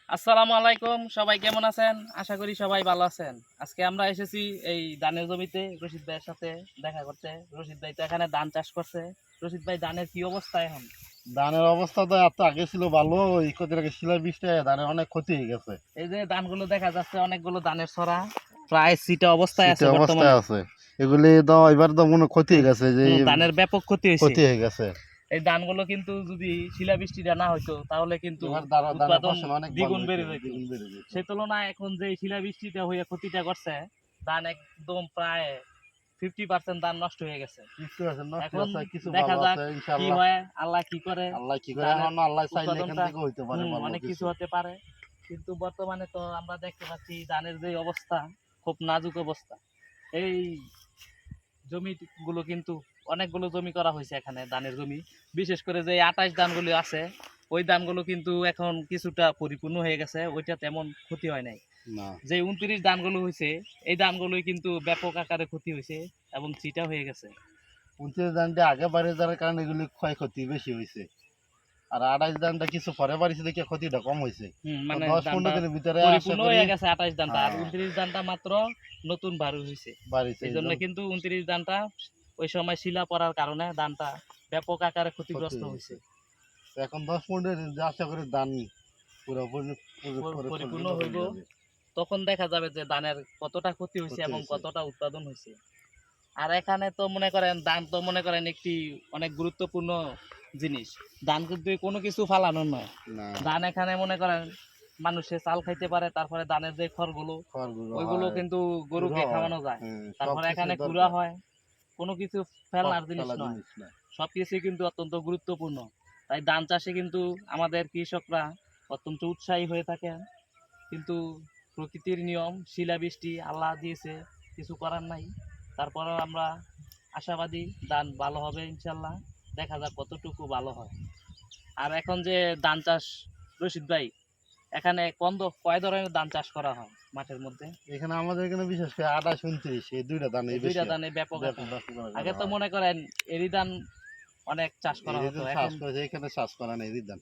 আসসালামু আলাইকুম, সবাই কেমন আছেন? আশা করি সবাই ভালো আছেন। আজকে আমরা এসেছি এই ধানের জমিতে রশিদ ভাইয়ের সাথে দেখা করতে। রশিদ ভাই তো এখানে ধান চাষ করছে। রশিদ ভাই, ধানের কি অবস্থা এখন? ধানের অবস্থা তো এত আগে ছিল ভালো, ওই কদিন আগে শিলা বৃষ্টি হয়ে ধানের অনেক ক্ষতি হয়ে গেছে। এই যে ধানগুলো দেখা যাচ্ছে, অনেকগুলো ধানের ছড়া প্রায় সিটা অবস্থায় আছে শীতে অবস্থায় বর্তমানে। আছে, এগুলি তো এবার তো মনে ক্ষতি হয়ে গেছে, যে ধানের ব্যাপক ক্ষতি হয়েছে। ক্ষতি হয়ে গেছে। এই ধানগুলো কিন্তু যদি শিলাবৃষ্টিটা না হইতো তাহলে কিন্তু এবার ধানের উৎপাদন ফসল অনেক দ্বিগুণ বেড়ে যেত। দ্বিগুণ বেড়ে যেত। সেই তুলনায় এখন যে শিলাবৃষ্টিটা হয়ে ক্ষতিটা করছে, ধান একদম প্রায় 50% ধান নষ্ট হয়ে গেছে। এখন কিছু দেখা ভালো যাক আছে কি ইনশাআল্লাহ। হয়, আল্লাহ কি করে। আল্লাহ কি করে, ধানের এখন আল্লাহ চাইলে এখান উৎপাদনটা থেকে হইতে পারে ভালো অনেক কিছু কিছু। হতে পারে, কিন্তু বর্তমানে তো আমরা দেখতে পাচ্ছি ধানের যে অবস্থা, খুব নাজুক অবস্থা। এই জমিগুলো কিন্তু অনেকগুলো জমি করা হয়েছে এখানে, ধানের জমি। বিশেষ করে যে 28 ধানগুলো আছে, ওই ধানগুলো কিন্তু এখন কিছুটা পরিপূর্ণ হয়ে গেছে, ওইটা তেমন ক্ষতি হয় নাই। না, যে 29 ধানগুলো হয়েছে, এই ধানগুলোই কিন্তু ব্যাপক আকারে ক্ষতি হয়েছে এবং চিটা হয়ে গেছে। 29 ধানটা আগে বাড়ি যাওয়ার কারণে এগুলি ক্ষয়ক্ষতি বেশি হয়েছে, আর 28 ধানটা কিছু পরে বাড়িছে দেখে ক্ষতিটা কম হয়েছে। মানে 10-15 ধানটা দিনের ভিতরে আশা পরিপূর্ণ করি হয়ে গেছে 28 ধানটা, আর হ্যাঁ 29 ধানটা মাত্র নতুন বারু হয়েছে। বাড়িছে এই এই জন্য জন্য কিন্তু 29 ধানটা ওই সময় শিলা পড়ার কারণে ধানটা ব্যাপক আকারে ক্ষতি ক্ষতিগ্রস্ত হয়েছে। হয়েছে। এখন 10-15 দিন আশা করি ধান পুরোপুরি পরিপূর্ণ পরিপূর্ণ হয়ে হইব, যাবে। তখন দেখা যাবে যে ধানের কতটা ক্ষতি হয়েছে ক্ষতি এবং হয়েছে কতটা উৎপাদন হয়েছে। আর এখানে তো মনে করেন ধান তো মনে করেন একটি অনেক গুরুত্বপূর্ণ জিনিস। ধান কিন্তু কোনো কিছু ফালানোর নয়। না, ধান এখানে মনে করেন মানুষে চাল খাইতে পারে, তারপরে ধানের যে খড়গুলো, খড়গুলো ওইগুলো হয়, কিন্তু গুঁড়ো গরুকে হয়, খাওয়ানো যায়। সব তারপরে এখানে কিছুই কুড়া দরকার, হয়, কোনো কিছু ফেলনার জিনিস ফেলা নয়। জিনিস না। সবকিছুই কিন্তু অত্যন্ত গুরুত্বপূর্ণ। তাই ধান চাষে কিন্তু আমাদের কৃষকরা অত্যন্ত উৎসাহী হয়ে থাকে। কিন্তু প্রকৃতির নিয়ম, শিলাবৃষ্টি আল্লাহ দিয়েছে, কিছু করার নাই। তারপরেও আমরা আশাবাদী ধান ভালো হবে ইনশাল্লাহ। দেখা যাক কতটুকু ভালো হয়। আর এখন যে ধান চাষ, রশিদ ভাই, এখানে কয় ধরনের ধান চাষ করা হয় মাঠের মধ্যে? এখানে আমাদের এখানে বিশেষ করে 28-29 এই দুইটা ধান এই বেশি দুইটা ধানে ব্যাপক ব্যাপক আকারে। চাষ করা আগে তো হয়। মনে করেন এরি ধান অনেক চাষ করা এই হতো, ধান এখন চাষ করেছে, এখানে চাষ করা নেই এই ধান।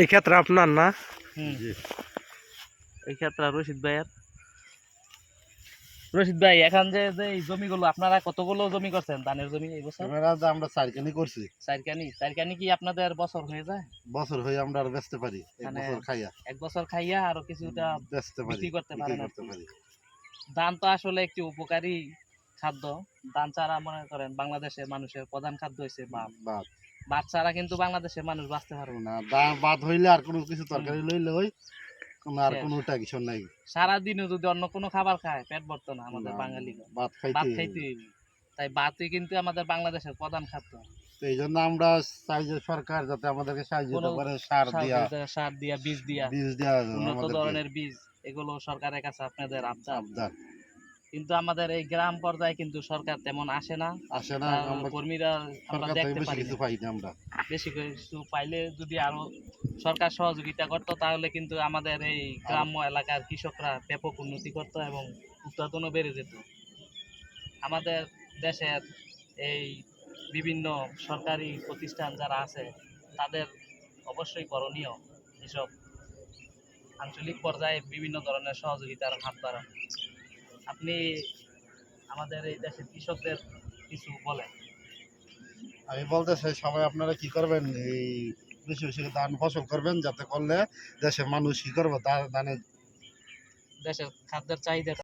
এই ক্ষেত্রে আপনার না। হুম জি, এই ক্ষেত্রে রশিদ ভাইয়ের। রশিদ ভাই, এখন যে যে এই জমিগুলো আপনারা কতগুলো জমি করছেন ধানের জমি এই বছর? এবার আজ আমরা চারখানি করছি। চারকানি কি আপনাদের বছর হয়ে যায়? বছর হয়ে আমরা আর বেচতে পারি, এক মানে বছর খাইয়া এক বছর খাইয়া আরো কিছুটা বেচতে পারি, বিক্রি করতে বিক্রি পারেন আর করতে কি। পারি। ধান তো আসলে একটি উপকারী খাদ্য। ধান ছাড়া মনে করেন বাংলাদেশের মানুষের প্রধান খাদ্য হচ্ছে ভাত। ভাত ভাত ছাড়া কিন্তু বাংলাদেশের মানুষ বাঁচতে পারবে না। না, ভাত হইলে আর কোনো কিছু হুম, তরকারি লইলে ওই আর শেষ। কোনোটা কিছু নাই। সারাদিনও যদি অন্য কোনো খাবার খায় পেট ভরতো না আমাদের না, বাঙালি। ভাত ভাত খাইতেই খাইতে হবে। হইবে। তাই ভাতই কিন্তু আমাদের বাংলাদেশের প্রধান খাদ্য। তো এই জন্য আমরা চাই যে সরকার যাতে আমাদেরকে সাহায্য কোনো করে, সার দিয়া, সার দিয়া, বীজ দিয়া, বীজ দেওয়া উন্নত আমাদেরকে ধরনের বীজ, এগুলো সরকারের কাছে আপনাদের আবদার। আবদার। কিন্তু আমাদের এই গ্রাম পর্যায়ে কিন্তু সরকার তেমন আসে না। আসে না, আমরা কর্মীরা আমরা সরকার থেকে দেখতে বেশি পারি কিছু না। পাই না আমরা। বেশি কিছু পাইলে যদি আরো সরকার সহযোগিতা করতো তাহলে কিন্তু আমাদের এই আর গ্রাম্য এলাকার কৃষকরা ব্যাপক উন্নতি করতো এবং উৎপাদনও বেড়ে যেত। আমাদের দেশের এই বিভিন্ন সরকারি প্রতিষ্ঠান যারা আছে, তাদের অবশ্যই করণীয় এসব আঞ্চলিক পর্যায়ে বিভিন্ন ধরনের সহযোগিতার হাত বাড়ানো। আপনি আমাদের এই দেশের কৃষকদের কিছু বলেন। আমি বলতে চাই, সবাই আপনারা কি করবেন, এই বেশি বেশি ধান ফসল করবেন, যাতে করলে দেশের মানুষ কি করবো, ধানের দেশের খাদ্যের চাহিদা